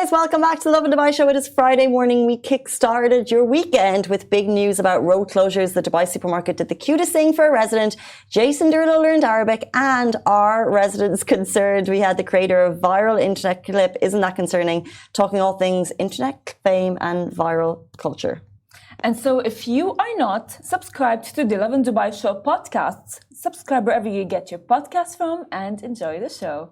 guys, welcome back to the Lovin Dubai show. It is Friday morning. We kick-started your weekend with big news about road closures. The Dubai supermarket did the cutest thing for a resident. Jason Derulo learned Arabic, and our residents concerned. We had the creator of viral internet clip, Isn't That Concerning, talking all things internet fame and viral culture. And so if you are not subscribed to the Lovin Dubai show podcasts, subscribe wherever you get your podcast from and enjoy the show.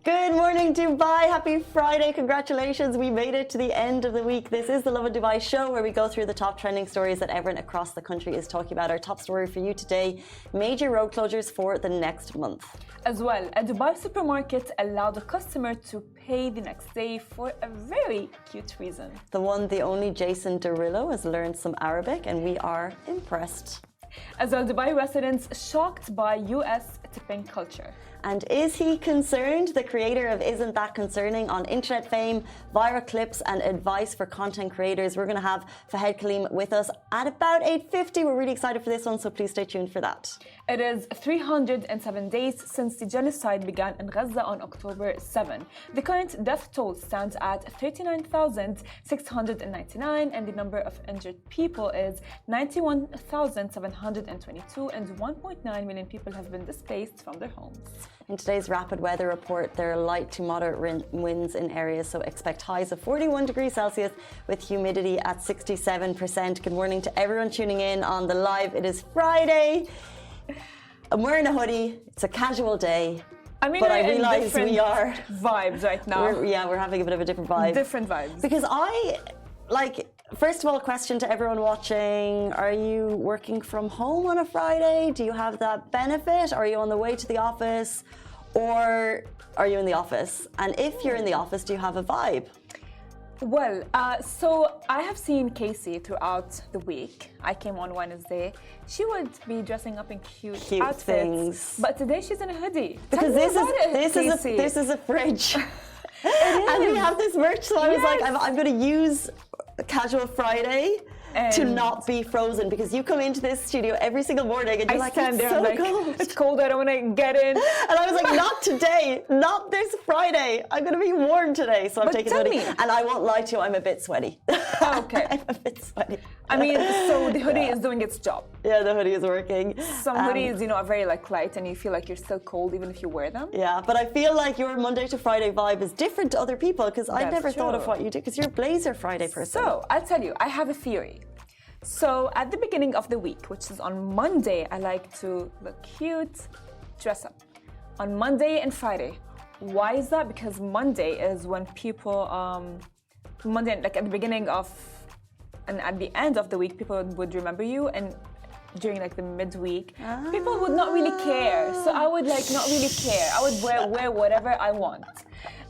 Good morning, Dubai. Happy Friday. Congratulations. We made it to the end of the week. This is the Lovin Dubai show where we go through the top trending stories that everyone across the country is talking about. Our top story for you today, major road closures for the next month. As well, a Dubai supermarket allowed a customer to pay the next day for a very cute reason. The one, the only Jason Derulo has learned some Arabic and we are impressed. As well, Dubai residents shocked by US tipping culture. And is he concerned? The creator of Isn't That Concerning on internet fame, viral clips and advice for content creators. We're going to have Fahed Kaleem with us at about 8:50. We're really excited for this one, so please stay tuned for that. It is 307 days since the genocide began in Gaza on October 7. The current death toll stands at 39,699 and the number of injured people is 91,722 and 1.9 million people have been displaced from their homes. In today's rapid weather report, there are light to moderate winds in areas, so expect highs of 41 degrees Celsius with humidity at 67%. Good morning to everyone tuning in on the live. It is Friday. I'm wearing a hoodie. It's a casual day. I mean, but I realize we are vibes right now. We're having a bit of a different vibe. Different vibes. Because first of all, a question to everyone watching. Are you working from home on a Friday? Do you have that benefit? Are you on the way to the office? Or are you in the office? And if you're in the office, do you have a vibe? Well, so I have seen Casey throughout the week. I came on Wednesday. She would be dressing up in cute outfits. Things. But today she's in a hoodie. Because this is a fridge. And we have this merch, so I was like, I'm going to use Casual Friday to not be frozen, because you come into this studio every single morning and you're like, it's so cold. It's cold, I don't want to get in. And I was like, not today, not this Friday. I'm going to be warm today, so I'm taking the hoodie. And I won't lie to you, I'm a bit sweaty. Okay. I'm a bit sweaty. I mean, so the hoodie is doing its job. Yeah, the hoodie is working. Some hoodies, are very light and you feel like you're still cold even if you wear them. Yeah, but I feel like your Monday to Friday vibe is different to other people, because I never thought of what you do, because you're a Blazer Friday person. So, I'll tell you, I have a theory. So, at the beginning of the week, which is on Monday, I like to look cute, dress up. On Monday and Friday. Why is that? Because Monday is when people, Monday, like at the beginning of, and at the end of the week, people would remember you, and during like the midweek, people would not really care. So I would not really care. I would wear whatever I want.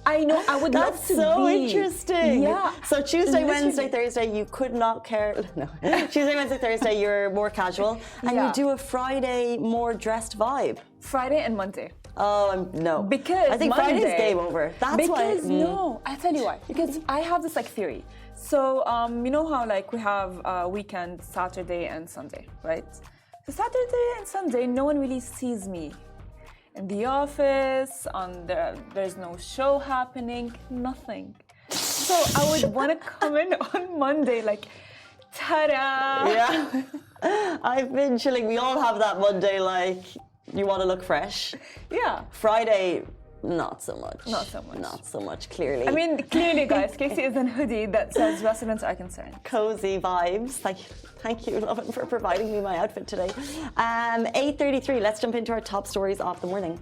I know, I would love to be. That's so interesting. Yeah. So Tuesday, Wednesday, Thursday, you could not care. No. Tuesday, Wednesday, Thursday, you're more casual. And you do a Friday more dressed vibe. Friday and Monday. Oh, no. Because I think Monday, Friday's game over. That's why. No, I'll tell you why. Because I have this theory. So, you know how we have weekend, Saturday and Sunday, right? So Saturday and Sunday, no one really sees me. In the office, there's no show happening, nothing. So I would want to come in on Monday, ta-da! Yeah, I've been chilling. We all have that Monday, you want to look fresh. Yeah. Friday, not so much. Not so much. Not so much, clearly. I mean, clearly, guys, Casey is in a hoodie that says residents are concerned. Cozy vibes. Thank you, Lovin, for providing me my outfit today. 8:33. Let's jump into our top stories of the morning.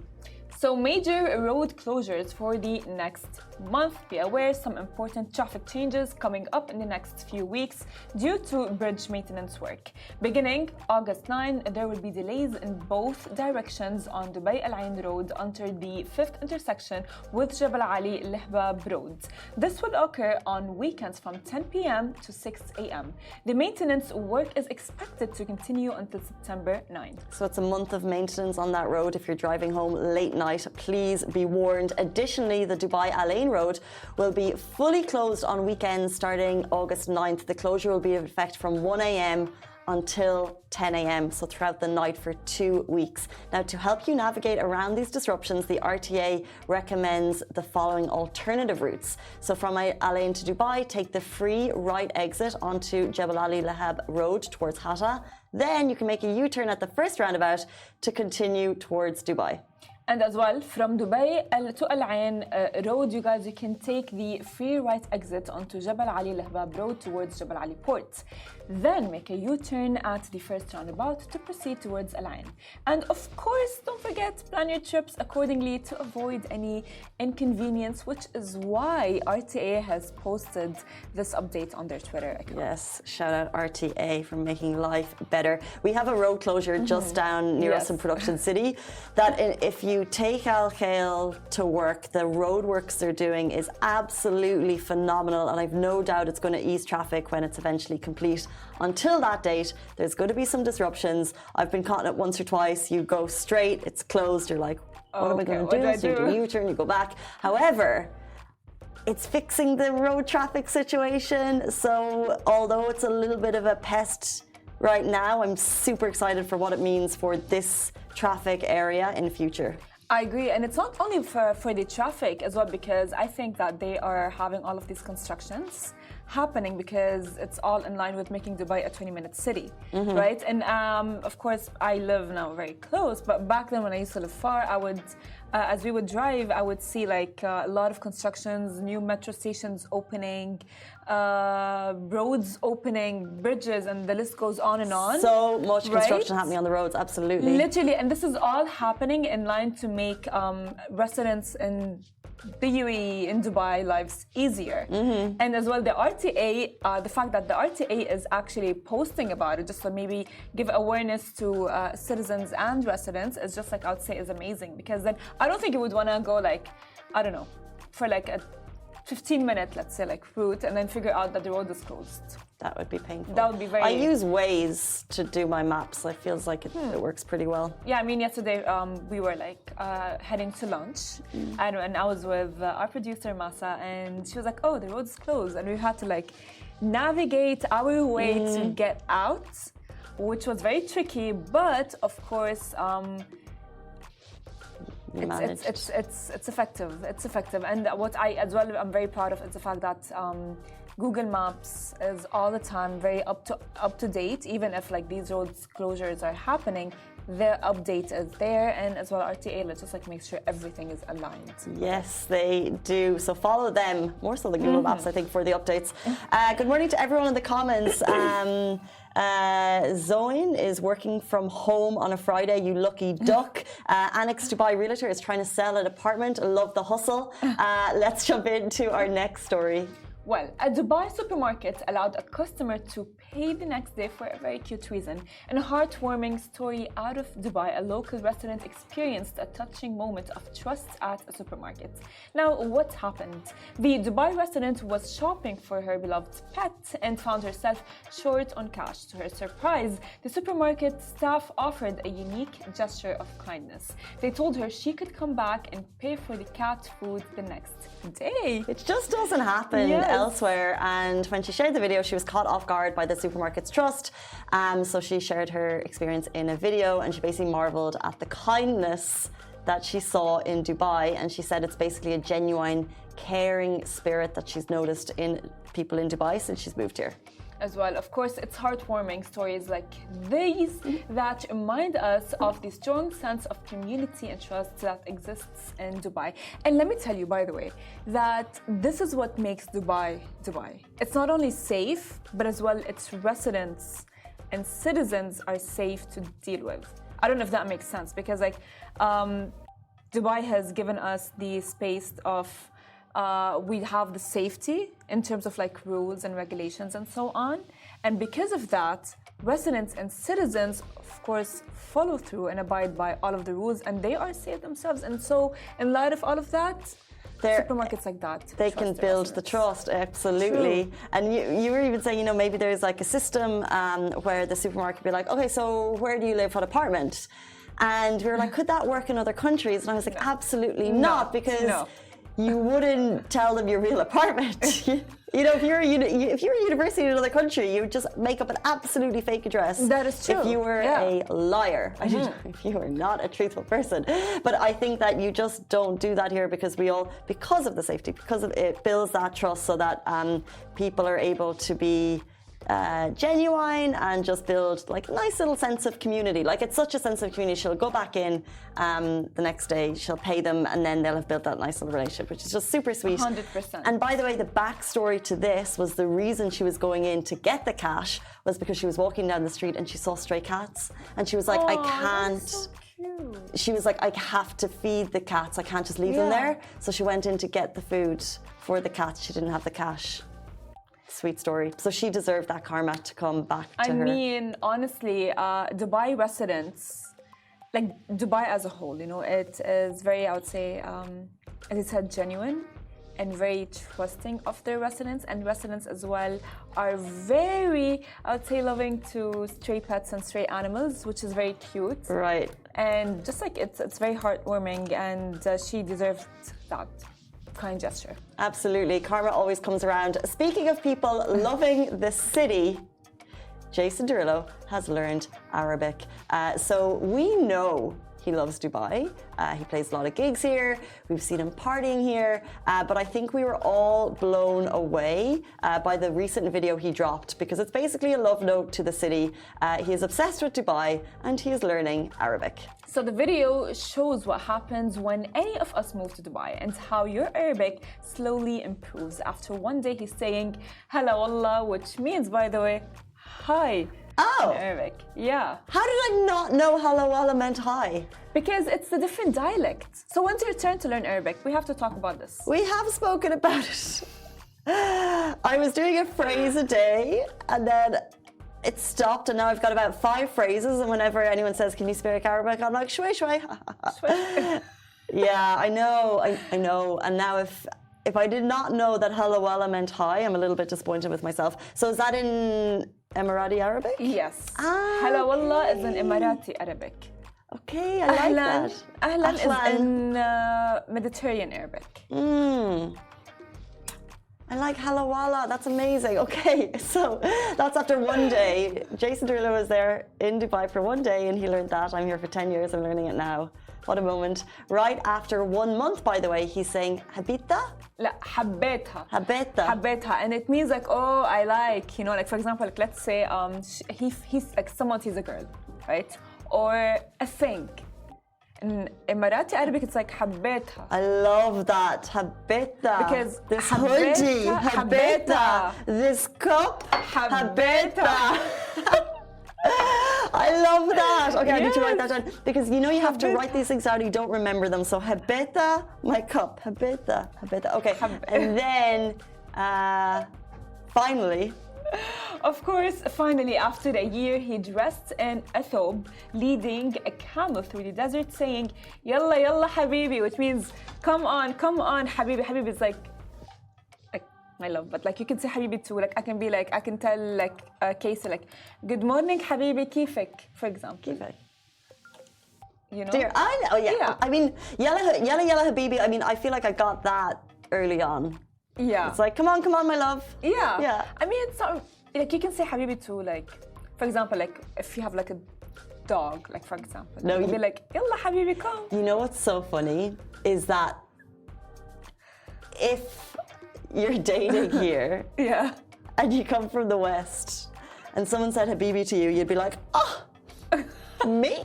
So major road closures for the next month. Be aware, some important traffic changes coming up in the next few weeks due to bridge maintenance work. Beginning August 9, there will be delays in both directions on Dubai Al Ain Road under the 5th intersection with Jabal Ali Lehbab Road. This will occur on weekends from 10 p.m. to 6 a.m. The maintenance work is expected to continue until September 9. So it's a month of maintenance on that road. If you're driving home late night, please be warned. Additionally, the Dubai Al Ain Road will be fully closed on weekends starting August 9th. The closure will be in effect from 1 a.m. until 10 a.m, so throughout the night for 2 weeks. Now, to help you navigate around these disruptions, the RTA recommends the following alternative routes. So from Al Ain to Dubai, take the free right exit onto Jebel Ali Lahab Road towards Hatta. Then you can make a U-turn at the first roundabout to continue towards Dubai. And as well, from Dubai to Al Ain Road, you guys, you can take the free right exit onto Jebel Ali Lahbab Road towards Jebel Ali Port. Then make a U-turn at the first roundabout to proceed towards Al Ain. And of course, don't forget, plan your trips accordingly to avoid any inconvenience, which is why RTA has posted this update on their Twitter account. Yes, shout out RTA for making life better. We have a road closure just down near us in Production City that if you take Al Khail to work, the roadworks they're doing is absolutely phenomenal, and I've no doubt it's going to ease traffic when it's eventually complete. Until that date, there's going to be some disruptions. I've been caught in it once or twice. You go straight, it's closed, you're like, what am I going to do? So you do a U-turn, you go back. However, it's fixing the road traffic situation. So although it's a little bit of a pest right now, I'm super excited for what it means for this traffic area in the future. I agree, and it's not only for the traffic as well, because I think that they are having all of these constructions happening because it's all in line with making Dubai a 20-minute city, right? And of course, I live now very close, but back then when I used to live far, I would, as we would drive, I would see like a lot of constructions, new metro stations opening, roads opening, bridges, and the list goes on and on. So much construction happening on the roads, absolutely. Literally, and this is all happening in line to make residents in the UAE, in Dubai, lives easier. And as well, the RTA, the fact that the RTA is actually posting about it, just to maybe give awareness to citizens and residents, is just like, I would say, is amazing. Because then I don't think you would want to go like, I don't know, for like a 15-minute, let's say, like route, and then figure out that the road is closed. That would be painful. That would be very... I use Waze to do my maps. It feels like it works pretty well. Yeah, I mean, yesterday we were like heading to lunch, and I was with our producer, Masa, and she was like, oh, the road's closed. And we had to like navigate our way to get out, which was very tricky, but of course... It's effective. It's effective, and what I as well I'm very proud of is the fact that Google Maps is all the time very up to date. Even if like these road closures are happening, their update is there, and as well RTA, let's just like make sure everything is aligned. Yes, they do. So follow them more so than Google Maps, I think, for the updates. Good morning to everyone in the comments. Zoin is working from home on a Friday, you lucky duck. Annex Dubai Realtor is trying to sell an apartment. Love the hustle. Let's jump into our next story. Well, a Dubai supermarket allowed a customer to pay the next day for a very cute reason. In a heartwarming story out of Dubai, a local resident experienced a touching moment of trust at a supermarket. Now, what happened? The Dubai resident was shopping for her beloved pet and found herself short on cash. To her surprise, the supermarket staff offered a unique gesture of kindness. They told her she could come back and pay for the cat food the next day. It just doesn't happen elsewhere, and when she shared the video, she was caught off guard by the supermarket's trust. So she shared her experience in a video, and she basically marveled at the kindness that she saw in Dubai, and she said it's basically a genuine caring spirit that she's noticed in people in Dubai since she's moved here. As well, of course, it's heartwarming stories like these that remind us of the strong sense of community and trust that exists in Dubai. And let me tell you, by the way, that this is what makes Dubai Dubai. It's not only safe, but as well its residents and citizens are safe to deal with. I don't know if that makes sense, because like Dubai has given us the space of we have the safety in terms of like rules and regulations and so on. And because of that, residents and citizens, of course, follow through and abide by all of the rules, and they are safe themselves. And so in light of all of that, supermarkets like that, they can build the trust, absolutely. True. And you were even saying, you know, maybe there's like a system where the supermarket be like, okay, so where do you live? What apartment? And we were like, could that work in other countries? And I was like, absolutely not, because you wouldn't tell them your real apartment. You know, if you're a university in another country, you would just make up an absolutely fake address. That is true. If you were a liar, I don't know, if you were not a truthful person. But I think that you just don't do that here because because of the safety, because of it builds that trust so that people are able to be genuine and just build like a nice little sense of community. Like it's such a sense of community. She'll go back in the next day, she'll pay them, and then they'll have built that nice little relationship, which is just super sweet. 100%. And by the way, the backstory to this was the reason she was going in to get the cash was because she was walking down the street and she saw stray cats, and she was like, I can't. That's so cute. She was like, I have to feed the cats. I can't just leave them there. So she went in to get the food for the cats. She didn't have the cash. Sweet story. So she deserved that karma to come back to her. I mean, honestly, Dubai residents, like Dubai as a whole, you know, it is very, I would say, as you said, genuine and very trusting of their residents. And residents as well are very, I would say, loving to stray pets and stray animals, which is very cute. Right. And just like it's very heartwarming, and she deserved that kind gesture. Absolutely. Karma always comes around. Speaking of people loving the city, Jason Derulo has learned Arabic. So we know he loves Dubai. He plays a lot of gigs here. We've seen him partying here. But I think we were all blown away by the recent video he dropped because it's basically a love note to the city. He is obsessed with Dubai and he is learning Arabic. So the video shows what happens when any of us move to Dubai and how your Arabic slowly improves. After one day he's saying "Hello Allah," which means, by the way, hi. Oh. In Arabic. Yeah. How did I not know hello Allah meant hi? Because it's a different dialect. So when's your turn to learn Arabic? We have to talk about this. We have spoken about it. I was doing a phrase a day and then it stopped, and now I've got about 5 phrases, and whenever anyone says, can you speak Arabic, I'm like, shway, shway. Yeah, I know. And now if I did not know that hello Allah meant hi, I'm a little bit disappointed with myself. So is that in Emirati Arabic? Yes. Hello Allah is in Emirati Arabic. Okay, I like that. Ahlan is in Mediterranean Arabic. I like hello Allah. That's amazing. Okay, so that's after one day. Jason Derulo was there in Dubai for one day and he learned that. I'm here for 10 years. I'm learning it now. What a moment. Right after 1 month, by the way, he's saying habita? لا حبيتها. Habita. حبيتها. And it means like, oh, I like, you know, like for example, like let's say he's like someone sees a girl, right? Or a thing. In Emirati Arabic, it's like حبيتها. I love that. Habita. Because this hoodie. Habita. This cup. Habita. I love that. Okay, I need to write that down. Because you know you have to write these things down, you don't remember them. So habita, my cup. Habita. Okay. And then finally. Of course, finally, after a year, he dressed in a thobe, leading a camel through the desert, saying, Yalla, yalla, habibi, which means, come on, habibi. Habibi is like my love, but like you can say habibi too. Like I can tell like Casey, like, good morning, habibi, kifek, for example. Kifek. You know? Dear, I know, yeah. I mean, yalla, habibi, I mean, I feel like I got that early on. Yeah. It's like, come on, my love. Yeah. I mean, it's not, like you can say habibi too, like, for example, like if you have like a dog, like for example. No, you'd be like, yalla habibi, come. You know what's so funny is that if you're dating here and you come from the West and someone said habibi to you, you'd be like, oh, me?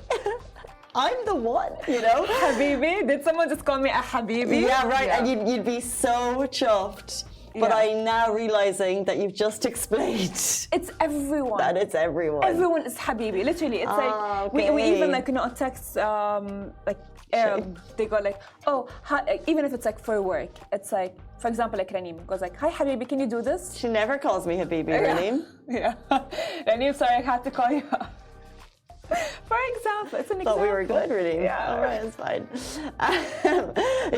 I'm the one, you know? Habibi? Did someone just call me a habibi? Yeah, right. Yeah. And you'd be so chuffed. But I'm now realizing that you've just explained. It's everyone. That it's everyone. Everyone is habibi. Literally, it's like okay. we even like on text like they go like, oh, hi, even if it's like for work, it's like, for example, like Ranim goes like, hi habibi, can you do this? She never calls me habibi, Ranim. Yeah. Ranim, sorry, I had to call you. For example, it's an example. Thought we were good, really. Yeah. All right, it's fine.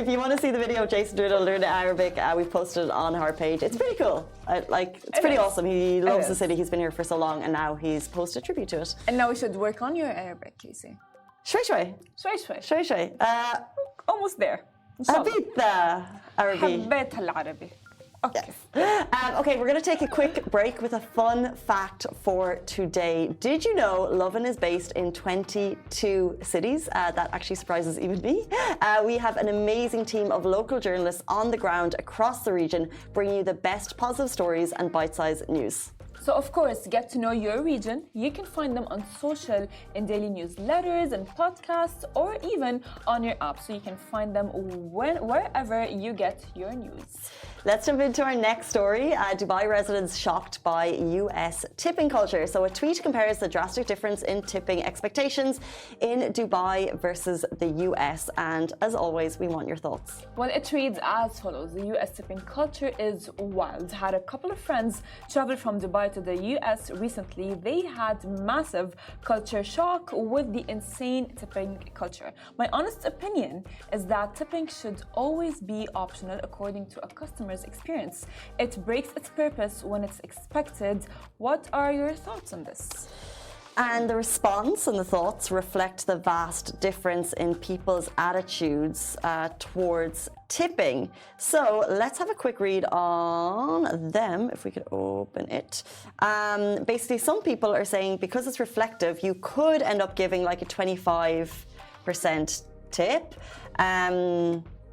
If you want to see the video of Jason Derulo learn Arabic, we've posted it on our page. It's pretty cool. It's pretty awesome. He loves the city. He's been here for so long, and now he's posted a tribute to it. And now we should work on your Arabic, Casey. Shway. Almost there. حبيت Arabic. حبيت العربي. Okay. Okay, we're going to take a quick break with a fun fact for today. Did you know Lovin is based in 22 cities? That actually surprises even me. We have an amazing team of local journalists on the ground across the region, bringing you the best positive stories and bite-sized news. So, of course, get to know your region. You can find them on social, in daily newsletters and podcasts, or even on your app. So you can find them wherever you get your news. Let's jump into our next story. Dubai residents shocked by US tipping culture. So a tweet compares the drastic difference in tipping expectations in Dubai versus the US. And as always, we want your thoughts. Well, it reads as follows. The US tipping culture is wild. Had a couple of friends travel from Dubai to the US recently. They had massive culture shock with the insane tipping culture. My honest opinion is that tipping should always be optional according to a customer's experience. It breaks its purpose when it's expected. What are your thoughts on this? And the response and the thoughts reflect the vast difference in people's attitudes towards tipping. So let's have a quick read on them, if we could open it. Basically, some people are saying because it's reflective, you could end up giving like a 25% tip.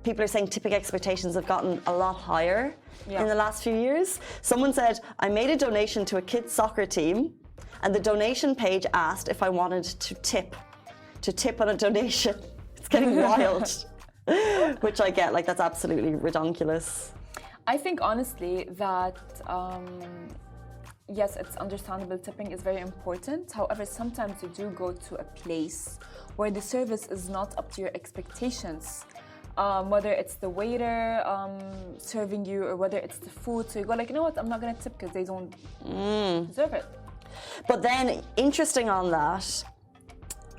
People are saying tipping expectations have gotten a lot higher in the last few years. Someone said, I made a donation to a kids' soccer team, and the donation page asked if I wanted to tip on a donation. It's getting wild, which I get, like that's absolutely ridiculous. I think honestly that yes, it's understandable tipping is very important. However, sometimes you do go to a place where the service is not up to your expectations. Whether it's the waiter serving you or whether it's the food. So you go like, you know what, I'm not going to tip because they don't deserve it. But then, interesting on that,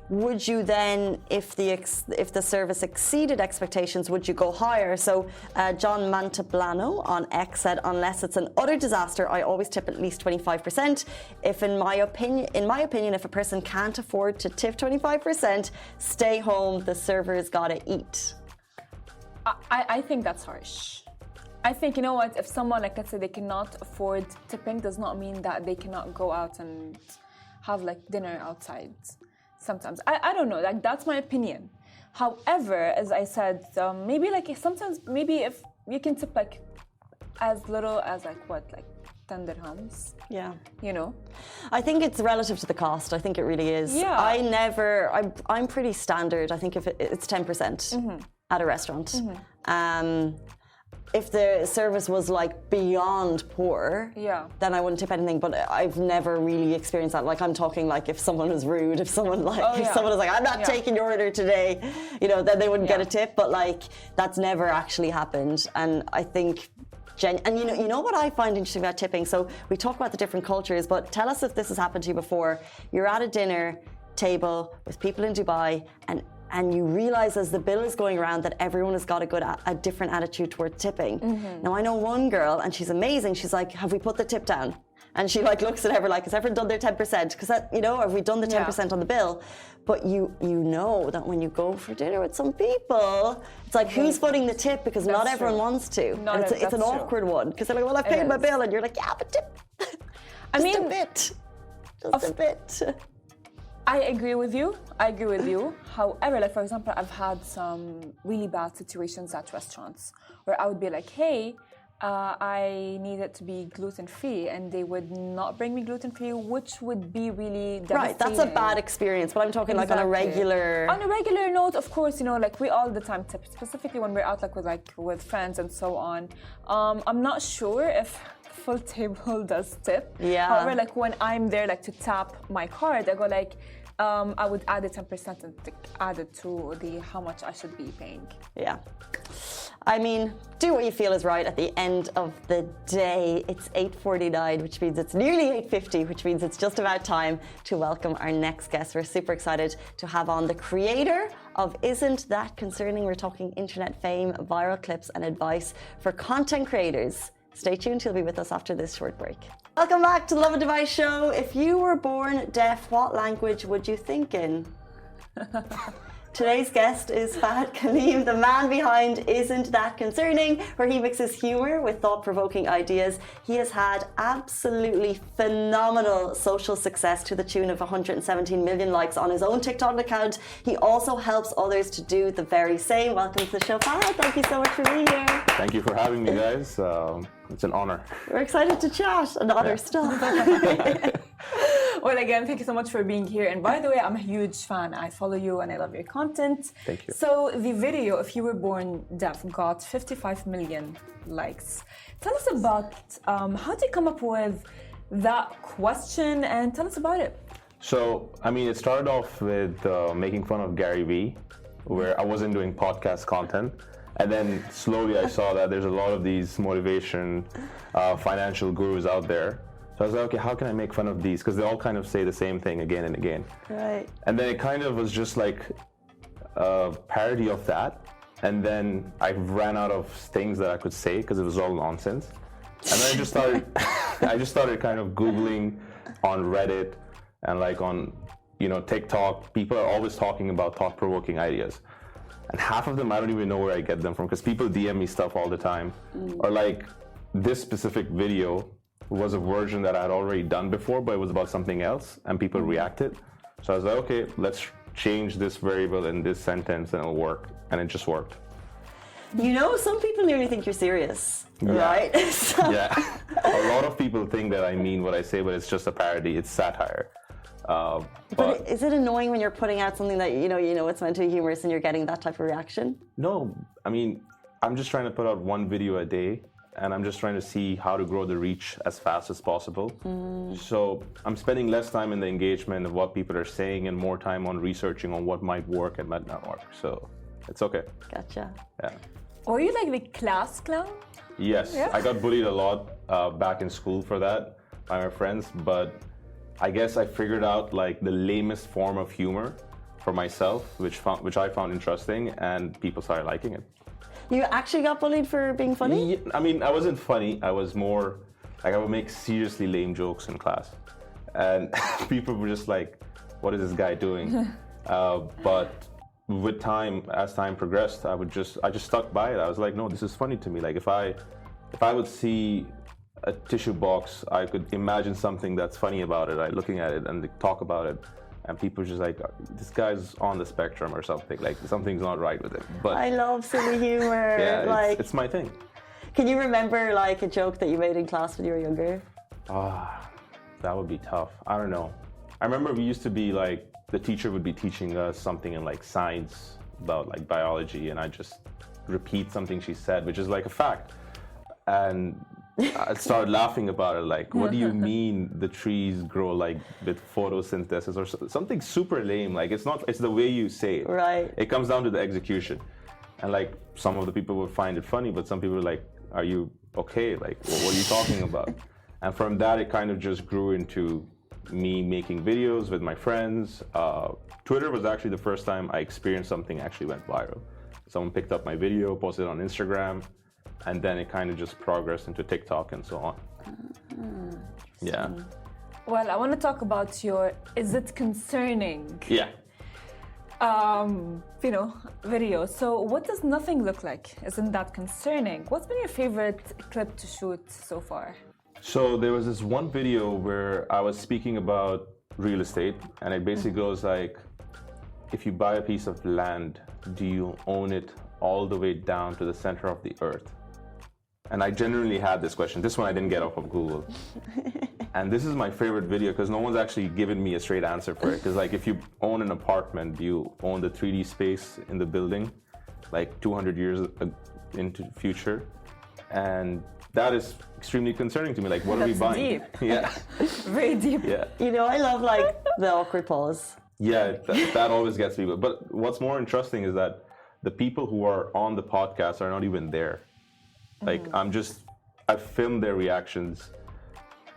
would you then, if the service exceeded expectations, would you go higher? So John Mantablano on X said, unless it's an utter disaster, I always tip at least 25%. If in my opinion, if a person can't afford to tip 25%, stay home, the server's gotta eat. I think that's harsh. I think, you know what, if someone, like let's say they cannot afford tipping, does not mean that they cannot go out and have like dinner outside sometimes. I don't know, like that's my opinion. However, as I said, maybe like sometimes, maybe if you can tip like as little as like what, like 10 dirhams. Yeah. You know? I think it's relative to the cost. I think it really is. Yeah. I'm pretty standard. I think if it's 10%. At a restaurant. If the service was like beyond poor, then I wouldn't tip anything. But I've never really experienced that. Like I'm talking like if someone was rude, if someone was like, I'm not taking your order today, you know, then they wouldn't get a tip. But like that's never actually happened. And I think, and you know what I find interesting about tipping. So we talk about the different cultures, but tell us if this has happened to you before. You're at a dinner table with people in Dubai, and you realize as the bill is going around that everyone has got a different attitude towards tipping. Now I know one girl and she's amazing. She's like, have we put the tip down? And she like looks at everyone like, has everyone done their 10%? Because you know, have we done the 10% on the bill? But you know that when you go for dinner with some people, it's like who's footing the tip because not everyone wants to. It's an awkward one because they're like, well, I paid my bill, and you're like, yeah, but tip. Just a bit. Just a bit. I agree with you. However, like for example, I've had some really bad situations at restaurants where I would be like, hey, I need it to be gluten-free, and they would not bring me gluten-free, which would be really devastating. Right, that's a bad experience, but I'm talking like on a regular... On a regular note, of course, you know, like we all the time tip, specifically when we're out like with friends and so on. I'm not sure if full table does tip. Yeah. However, like when I'm there like to tap my card, I go like, I would add the 10% and add it to how much I should be paying. Yeah. I mean, do what you feel is right at the end of the day. It's 8:49, which means it's nearly 8:50, which means it's just about time to welcome our next guest. We're super excited to have on the creator of Isn't That Concerning? We're talking internet fame, viral clips and advice for content creators. Stay tuned, he'll be with us after this short break. Welcome back to the Lovin Device Show. If you were born deaf, what language would you think in? Today's guest is Fahad Kaleem, the man behind Isn't That Concerning, where he mixes humour with thought-provoking ideas. He has had absolutely phenomenal social success to the tune of 117 million likes on his own TikTok account. He also helps others to do the very same. Welcome to the show, Fahad. Thank you so much for being here. Thank you for having me, guys. It's an honor. We're excited to chat and other stuff. Well, again, thank you so much for being here. And by the way, I'm a huge fan. I follow you and I love your content. Thank you. So the video, If You Were Born Deaf, got 55 million likes. Tell us about how did you come up with that question, and tell us about it. So, I mean, it started off with making fun of Gary Vee, where I wasn't doing podcast content. And then slowly I saw that there's a lot of these motivation, financial gurus out there. So I was like, okay, how can I make fun of these? Because they all kind of say the same thing again and again. Right. And then it kind of was just like a parody of that. And then I ran out of things that I could say because it was all nonsense. And then I just started kind of Googling on Reddit and like on, TikTok. People are always talking about thought-provoking ideas. And half of them, I don't even know where I get them from because people DM me stuff all the time. Or like this specific video was a version that I had already done before, but it was about something else and people reacted. So I was like, okay, let's change this variable in this sentence and it'll work. And it just worked. Some people nearly think you're serious, right? Yeah. A lot of people think that I mean what I say, but it's just a parody. It's satire. But is it annoying when you're putting out something that it's meant to be humorous and you're getting that type of reaction? No, I mean, I'm just trying to put out one video a day and I'm just trying to see how to grow the reach as fast as possible. So I'm spending less time in the engagement of what people are saying and more time on researching on what might work and might not work. So it's okay. Gotcha. Yeah. Were you like the class clown? Yes, Yeah. I got bullied a lot back in school for that by my friends, but I guess I figured out like the lamest form of humor for myself, which I found interesting, and people started liking it. You actually got bullied for being funny? Yeah, I mean, I wasn't funny. I was more like I would make seriously lame jokes in class, and people were just like, "What is this guy doing?" But with time, as time progressed, I just stuck by it. I was like, "No, this is funny to me." Like if I would see a tissue box, I could imagine something that's funny about it. Looking at it and talk about it, and people just like, this guy's on the spectrum or something. Like something's not right with it. But I love silly humor. yeah, it's my thing. Can you remember like a joke that you made in class when you were younger? That would be tough. I don't know. I remember we used to be like, the teacher would be teaching us something in like science about like biology, and I just repeat something she said, which is like a fact. And I started laughing about it, like, what do you mean the trees grow like with photosynthesis or something super lame? Like it's the way you say it. Right. It comes down to the execution. And like some of the people would find it funny, but some people were like, are you okay? Like, what are you talking about? And from that, it kind of just grew into me making videos with my friends. Twitter was actually the first time I experienced something actually went viral. Someone picked up my video, posted it on Instagram, and then it kind of just progressed into TikTok and so on. Yeah. Well, I want to talk about your Is It Concerning? Yeah. Video. So what does nothing look like? Isn't that concerning? What's been your favorite clip to shoot so far? So there was this one video where I was speaking about real estate, and it basically goes like, if you buy a piece of land, do you own it all the way down to the center of the earth? And I genuinely had this question. This one I didn't get off of Google. And this is my favorite video because no one's actually given me a straight answer for it. Because like if you own an apartment, do you own the 3D space in the building, like 200 years into the future? And that is extremely concerning to me. Like, what are we buying? Deep. Yeah. Very deep. Yeah. I love like the awkward pause. Yeah, that always gets me. But what's more interesting is that the people who are on the podcast are not even there. Like I filmed their reactions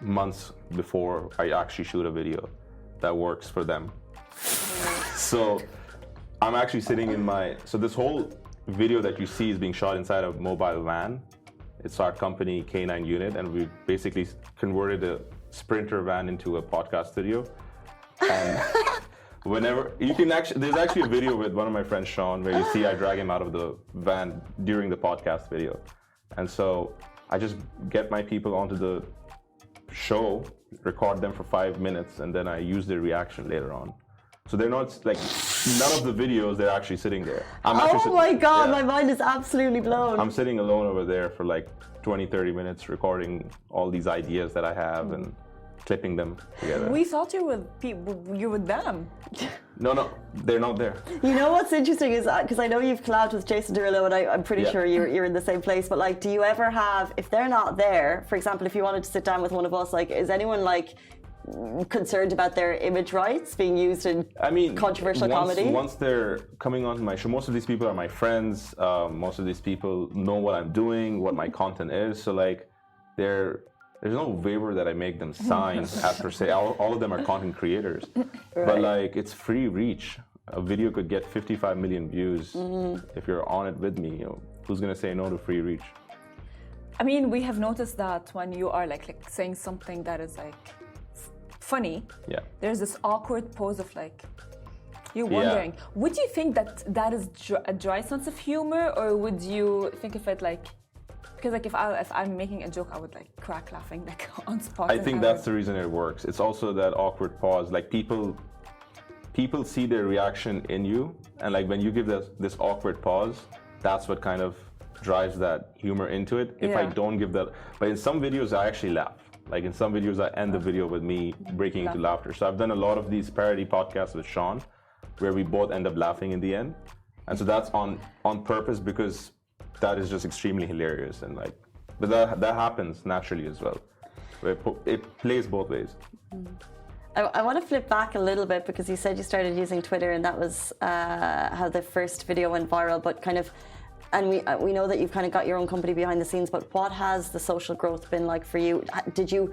months before I actually shoot a video that works for them. So I'm actually sitting in so this whole video that you see is being shot inside a mobile van. It's our company K9 unit, and we basically converted a Sprinter van into a podcast studio. And whenever you can actually, there's actually a video with one of my friends, Sean, where you see I drag him out of the van during the podcast video. And so I just get my people onto the show, record them for 5 minutes, and then I use their reaction later on. So they're not like, none of the videos, they're actually sitting there. Oh my God, my mind is absolutely blown. I'm sitting alone over there for like 20, 30 minutes recording all these ideas that I have and clipping them together. We thought you were you with them. No, they're not there. You know what's interesting is, because I know you've collabed with Jason Derulo, and I'm pretty sure you're in the same place, but like, do you ever have, if they're not there, for example, if you wanted to sit down with one of us, like, is anyone like concerned about their image rights being used in controversial comedy? Once they're coming onto my show, most of these people are my friends. Most of these people know what I'm doing, what my content is. So like, there's no waiver that I make them sign as per se. All of them are content creators. Right. But like, it's free reach. A video could get 55 million views if you're on it with me. Who's gonna say no to free reach? I mean, we have noticed that when you are like saying something that is like funny, there's this awkward pose of like, you're wondering, would you think that is a dry sense of humor, or would you think of it like, because like if I'm making a joke, I would like crack laughing like on spot. I think that's the reason it works. It's also that awkward pause. Like people see their reaction in you, and like when you give this awkward pause, that's what kind of drives that humor into it. If I don't give that, but in some videos I actually laugh. Like in some videos, I end the video with me breaking into laughter. So I've done a lot of these parody podcasts with Sean, where we both end up laughing in the end. And so that's on purpose, because that is just extremely hilarious. And like, but that happens naturally as well. It plays both ways. I want to flip back a little bit, because you said you started using Twitter, and that was how the first video went viral, but kind of, and we know that you've kind of got your own company behind the scenes, but what has the social growth been like for you? Did you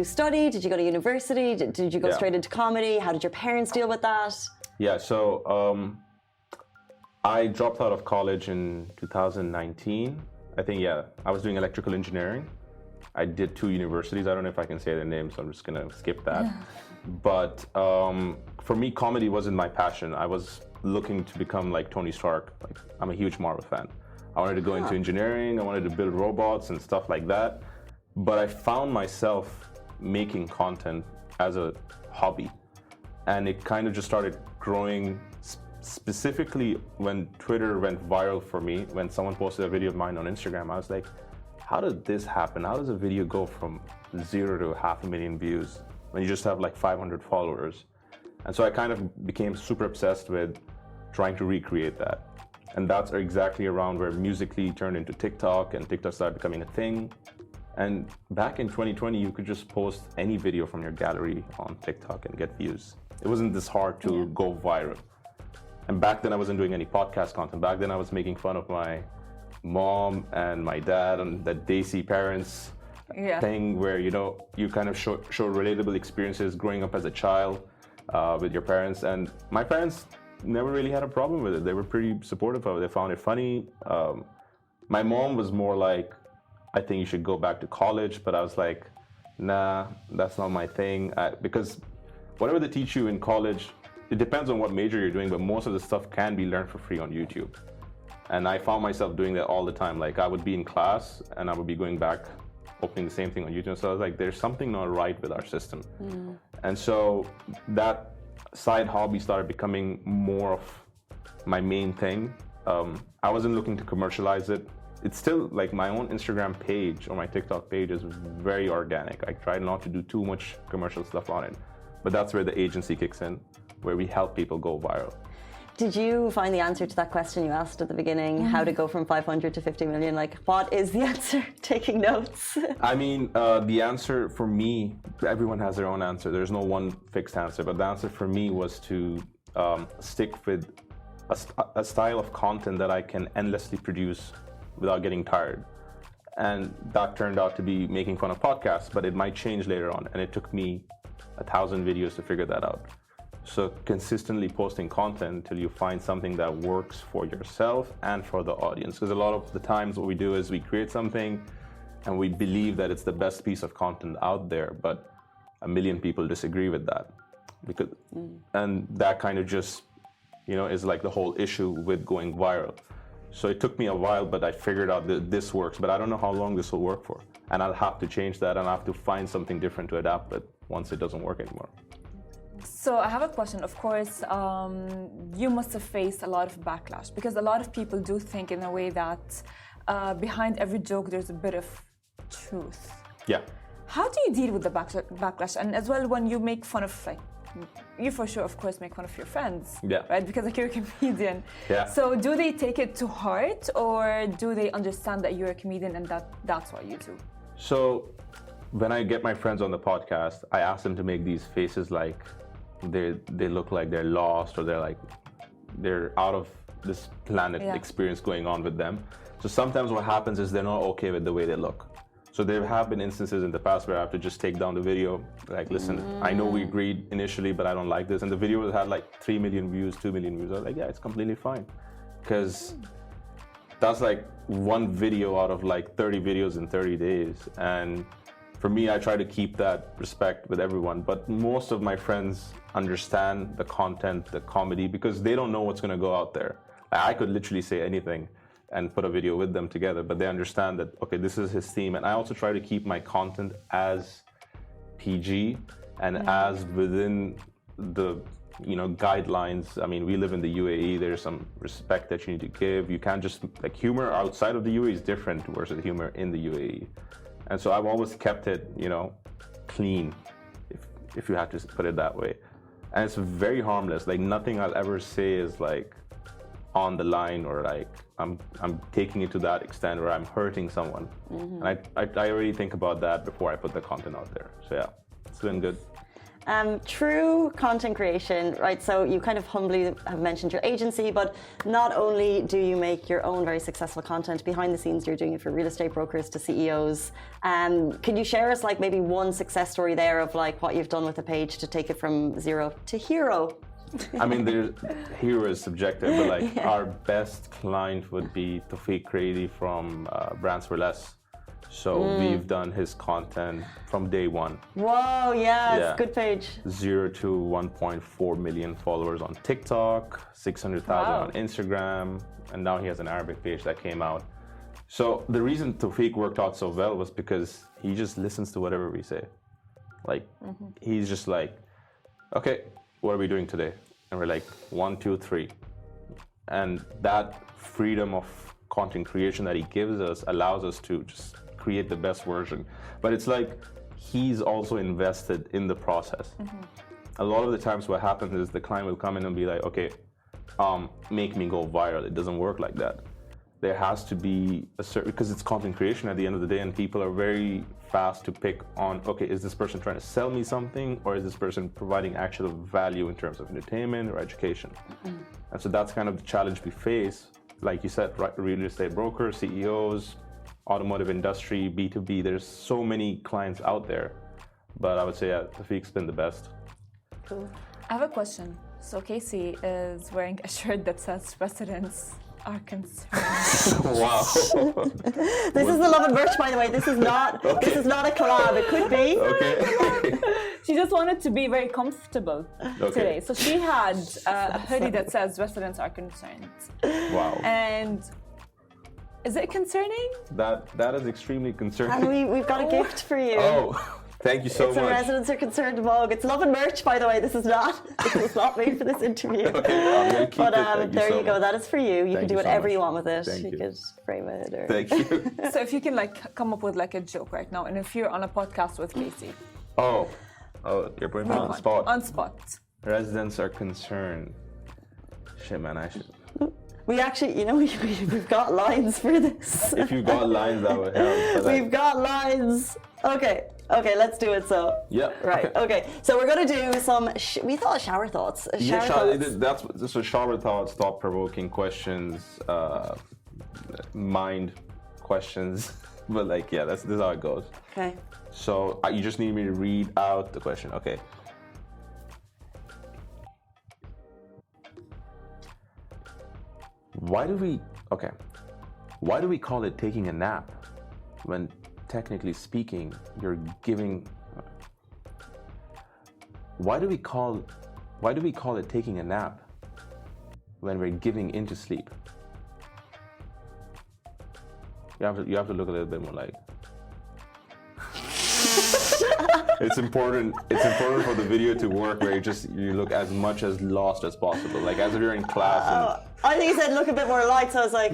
study? Did you go to university? Did you go straight into comedy? How did your parents deal with that? Yeah, so I dropped out of college in 2019. I think, I was doing electrical engineering. I did 2 universities. I don't know if I can say their names, so I'm just gonna skip that. But for me, comedy wasn't my passion. I was looking to become like Tony Stark. Like, I'm a huge Marvel fan. I wanted to go into engineering. I wanted to build robots and stuff like that. But I found myself making content as a hobby, and it kind of just started growing. Specifically, when Twitter went viral for me, when someone posted a video of mine on Instagram, I was like, how did this happen? How does a video go from 0 to 500,000 views when you just have like 500 followers? And so I kind of became super obsessed with trying to recreate that. And that's exactly around where Musical.ly turned into TikTok, and TikTok started becoming a thing. And back in 2020, you could just post any video from your gallery on TikTok and get views. It wasn't this hard to go viral. And back then I wasn't doing any podcast content. Back then I was making fun of my mom and my dad and that Desi parents thing, where you kind of show relatable experiences growing up as a child with your parents. And my parents never really had a problem with it. They were pretty supportive of it. They found it funny. My mom was more like, I think you should go back to college, but I was like, nah, that's not my thing. Because whatever they teach you in college, it depends on what major you're doing, but most of the stuff can be learned for free on YouTube. And I found myself doing that all the time. Like, I would be in class and I would be going back, opening the same thing on YouTube. So I was like, there's something not right with our system. And so that side hobby started becoming more of my main thing. I wasn't looking to commercialize it. It's still like my own Instagram page or my TikTok page is very organic. I try not to do too much commercial stuff on it. But that's where the agency kicks in, where we help people go viral. Did you find the answer to that question you asked at the beginning, how to go from 500 to 50 million? Like, what is the answer? Taking notes. I mean, the answer for me, everyone has their own answer. There's no one fixed answer, but the answer for me was to stick with a style of content that I can endlessly produce without getting tired. And that turned out to be making fun of podcasts, but it might change later on. And it took me 1,000 videos to figure that out. So consistently posting content till you find something that works for yourself and for the audience. Because a lot of the times what we do is we create something and we believe that it's the best piece of content out there, but 1 million people disagree with that. because, and that kind of just, is like the whole issue with going viral. So it took me a while, but I figured out that this works, but I don't know how long this will work for. And I'll have to change that, and I'll have to find something different to adapt it once it doesn't work anymore. So I have a question. Of course, you must have faced a lot of backlash, because a lot of people do think in a way that behind every joke there's a bit of truth. Yeah. How do you deal with the backlash? And as well, when you make fun of, like, you for sure, of course, make fun of your friends, right? Because like, you're a comedian. Yeah. So do they take it to heart, or do they understand that you're a comedian and that's what you do? So when I get my friends on the podcast, I ask them to make these faces like they look like they're lost, or they're out of this planet experience going on with them. So sometimes what happens is they're not okay with the way they look. So there have been instances in the past where I have to just take down the video, like, listen, I know we agreed initially, but I don't like this. And the video had like 3 million views, 2 million views. I was like, yeah, it's completely fine. Because that's like one video out of like 30 videos in 30 days. And for me, I try to keep that respect with everyone. But most of my friends understand the content, the comedy, because they don't know what's going to go out there. I could literally say anything and put a video with them together, but they understand that, okay, this is his theme. And I also try to keep my content as PG and as within the guidelines. I mean, we live in the UAE, there's some respect that you need to give. You can't just, like, humor outside of the UAE is different versus humor in the UAE. And so I've always kept it, clean, if you have to put it that way. And it's very harmless. Like, nothing I'll ever say is like on the line, or like I'm taking it to that extent where I'm hurting someone. And I already think about that before I put the content out there. So yeah, it's been good. True content creation, right? So you kind of humbly have mentioned your agency, but not only do you make your own very successful content, behind the scenes you're doing it for real estate brokers to CEOs. Could you share us like maybe one success story there of like what you've done with a page to take it from zero to hero? I mean, hero is subjective, but like our best client would be Tawfiq Kredi from Brands for Less. So we've done his content from day one. Whoa, yes, good page. 0 to 1.4 million followers on TikTok, 600,000 on Instagram, and now he has an Arabic page that came out. So the reason Tawfiq worked out so well was because he just listens to whatever we say. Like, he's just like, okay, what are we doing today? And we're like, 1, 2, 3. And that freedom of content creation that he gives us allows us to just create the best version. But it's like he's also invested in the process. A lot of the times what happens is the client will come in and be like, okay, make me go viral. It doesn't work like that. There has to be a certain, because it's content creation at the end of the day, and people are very fast to pick on, okay, is this person trying to sell me something, or is this person providing actual value in terms of entertainment or education? And so that's kind of the challenge we face. Like you said, real estate brokers, CEOs, automotive industry, B2B, there's so many clients out there. But I would say Tawfiq's been the best. Cool. I have a question. So Casey is wearing a shirt that says residents are concerned. Wow. This is the Lovin merch, by the way. This is not this is not a collab. It could be. Okay. She just wanted to be very comfortable today. So she had a hoodie that says residents are concerned. Wow. And is it concerning? That is extremely concerning. And we've got a gift for you. Oh, thank you so much. It's a residents are concerned mug. It's Lovin merch, by the way. This is not made for this interview. Okay, I'm gonna keep it. There you go. Much. That is for you. You can do whatever you want with it. Thank you. could frame it. Or... Thank you. So if you can like come up with like a joke right now, and if you're on a podcast with Casey. Oh, you're putting me on the spot. On spot. Residents are concerned. Shit, man, I should. We actually, we've got lines for this. If you got lines, that would help. We've got lines. Okay, let's do it. So. Yeah. Right. Okay. So we're gonna do some. We thought shower thoughts. That's shower thoughts, thought-provoking questions, mind questions. But like, yeah, this is how it goes. Okay. So you just need me to read out the question. Okay. Why do we call it taking a nap when technically speaking you're giving? why do we call it taking a nap when we're giving into sleep? You have to look a little bit more like. It's important for the video to work where you look as much as lost as possible, like as if you're in class. I think you said look a bit more light, so I was like,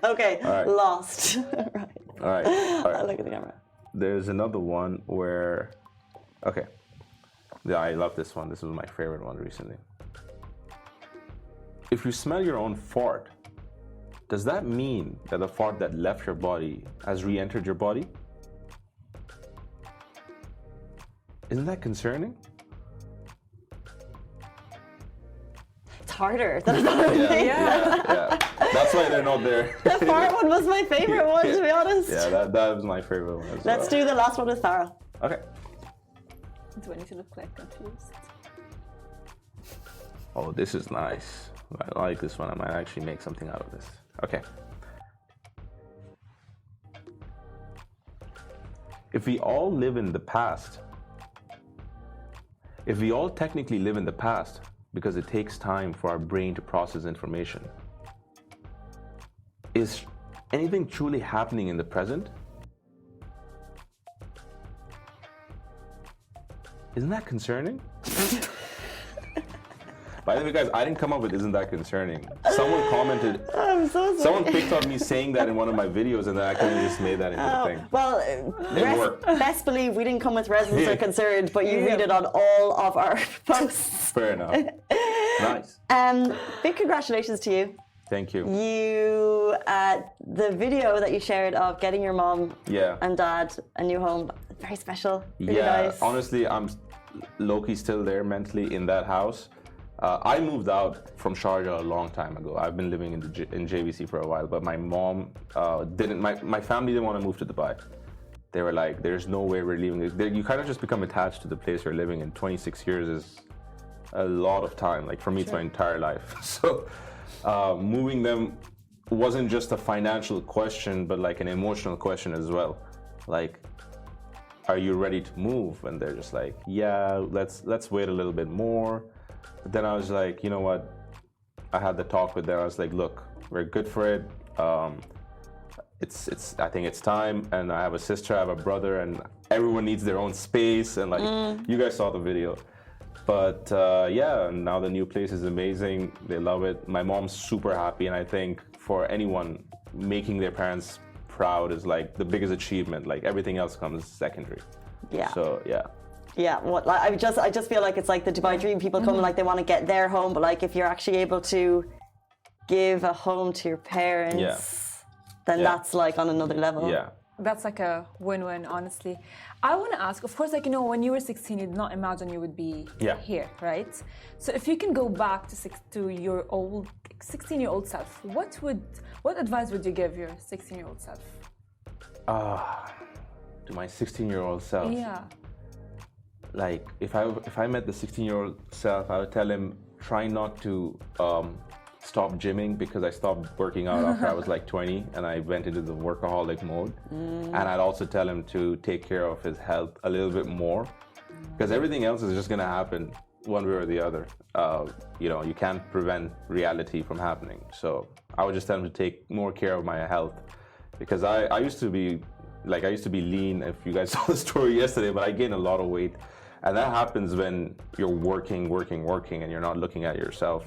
okay, right. lost. Right. All right. I'll look at the camera. There's another one where, okay, yeah, I love this one. This was my favorite one recently. If you smell your own fart, does that mean that the fart that left your body has re-entered your body? Isn't that concerning? It's harder than I thought it would be. Yeah. That's why they're not there. The fart one was my favorite one, to be honest. Yeah, that was my favorite one as Let's do the last one with Farah. Okay. Do I need to look like confused? Oh, this is nice. I like this one. I might actually make something out of this. Okay. If we all live in the past, if we all technically live in the past because it takes time for our brain to process information, is anything truly happening in the present? Isn't that concerning? By the way, guys, I didn't come up with "isn't that concerning." Someone commented. I'm so sorry. Someone picked up me saying that in one of my videos, and then I kind of just made that into the thing. Well, best believe we didn't come with residents are concerned, but you read it on all of our posts. Fair enough. Nice. Big congratulations to you. Thank you. The video that you shared of getting your mom and dad a new home, very special. Really nice. Honestly, I'm low-key still there mentally in that house. I moved out from Sharjah a long time ago. I've been living in JVC for a while, but my mom didn't. My family didn't want to move to Dubai. They were like, "There's no way we're leaving this." You kind of just become attached to the place you're living in. 26 years is a lot of time. Like for me, it's my entire life. So moving them wasn't just a financial question, but like an emotional question as well. Like, are you ready to move? And they're just like, "Yeah, let's wait a little bit more." But then I was like, you know what? I had the talk with them. I was like, look, we're good for it. I think it's time. And I have a sister, I have a brother, and everyone needs their own space. And like, you guys saw the video. But now the new place is amazing. They love it. My mom's super happy. And I think for anyone, making their parents proud is like the biggest achievement. Like everything else comes secondary. Yeah. So, yeah. Yeah, I just feel like it's like the Dubai dream. People come like they want to get their home, but like if you're actually able to give a home to your parents, then that's like on another level. Yeah. That's like a win-win, honestly. I want to ask, of course, like, you know, when you were 16, you did not imagine you would be here, right? So if you can go back to your 16-year-old self, what advice would you give your 16-year-old self? To my 16-year-old self? Yeah. Like if I met the 16-year-old self, I would tell him try not to stop gymming, because I stopped working out after I was like 20 and I went into the workaholic mode. And I'd also tell him to take care of his health a little bit more, because everything else is just gonna happen one way or the other. You can't prevent reality from happening. So I would just tell him to take more care of my health, because I used to be lean, if you guys saw the story yesterday, but I gained a lot of weight. And that happens when you're working, and you're not looking at yourself.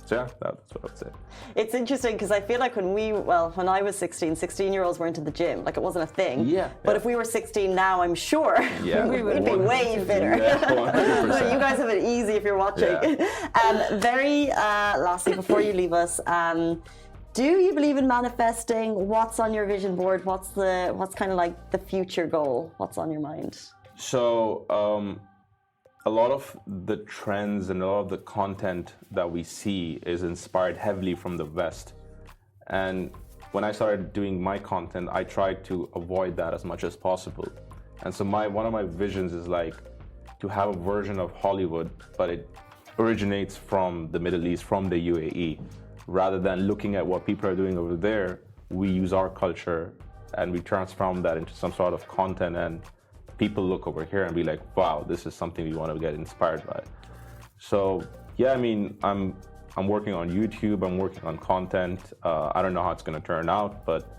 So yeah, that's what I would say. It's interesting because I feel like when I was 16-year-olds weren't in the gym. Like it wasn't a thing. Yeah. But if we were 16 now, I'm sure we'd be way fitter. Yeah, you guys have it easy if you're watching. Yeah. Very lastly, before you leave us, do you believe in manifesting? What's on your vision board? What's kind of like the future goal? What's on your mind? So a lot of the trends and a lot of the content that we see is inspired heavily from the West. And when I started doing my content, I tried to avoid that as much as possible. And so one of my visions is like to have a version of Hollywood, but it originates from the Middle East, from the UAE. Rather than looking at what people are doing over there, we use our culture and we transform that into some sort of content and people look over here and be like, wow, this is something we want to get inspired by. So yeah, I mean, I'm working on YouTube, I'm working on content. I don't know how it's going to turn out, but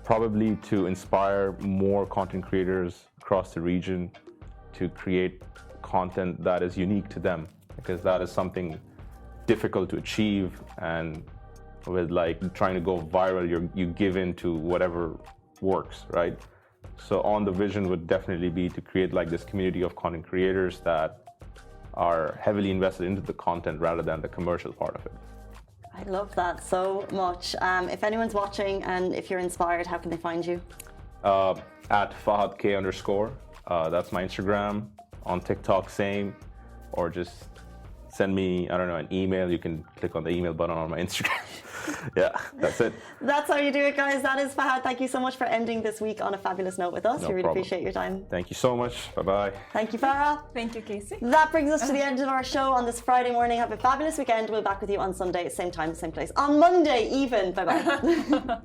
probably to inspire more content creators across the region to create content that is unique to them, because that is something difficult to achieve. And with like trying to go viral, you give in to whatever works, right? So on the vision would definitely be to create like this community of content creators that are heavily invested into the content rather than the commercial part of it. I love that so much. If anyone's watching and if you're inspired, how can they find you? At FahadK_. That's my Instagram. On TikTok, same. Or just send me, I don't know, an email. You can click on the email button on my Instagram. Yeah, that's it. That's how you do it, guys. That is Fahad. Thank you so much for ending this week on a fabulous note with us. No We really problem. appreciate your time. Thank you so much. Bye-bye. Thank you, Farah. Thank you, Casey. That brings us to the end of our show on this Friday morning. Have a fabulous weekend. We'll be back with you on Sunday, same time, same place. On Monday, even. Bye-bye.